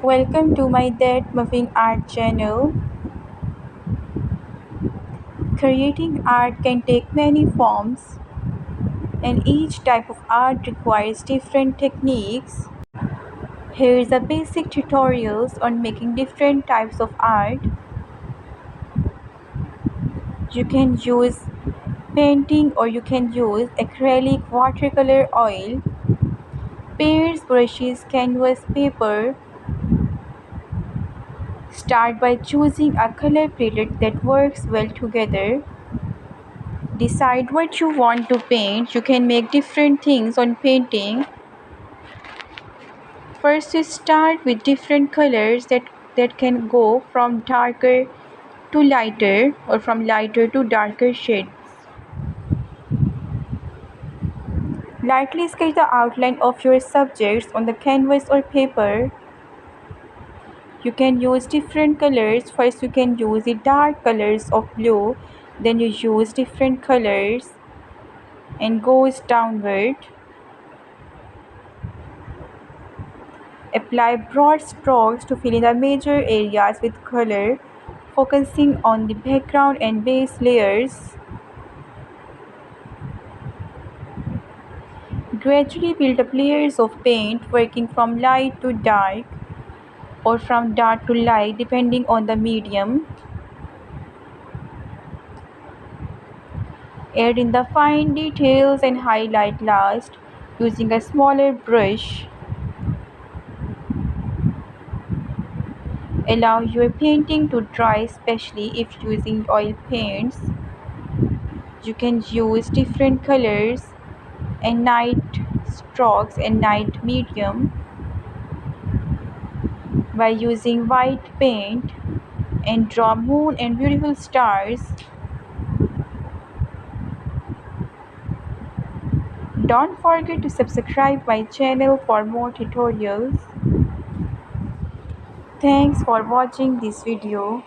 Welcome to my That Muffin Art channel. Creating art can take many forms, and each type of art requires different techniques. Here is a basic tutorials on making different types of art. You can use painting or you can use acrylic, watercolor, oil, paints, brushes, canvas, paper. Start by choosing a color palette that works well together. Decide what you want to paint. You can make different things on painting. First, you start with different colors that can go from darker to lighter or from lighter to darker shades. Lightly sketch the outline of your subjects on the canvas or paper. You can use different colors. First, you can use the dark colors of blue. Then you use different colors and goes downward. Apply broad strokes to fill in the major areas with color, focusing on the background and base layers. Gradually build up layers of paint, working from light to dark or from dark to light depending on the medium. Add in the fine details and highlight last using a smaller brush. Allow your painting to dry, especially if using oil paints. You can use different colors and night strokes and night medium by using white paint and draw moon and beautiful stars. Don't forget to subscribe my channel for more tutorials. Thanks for watching this video.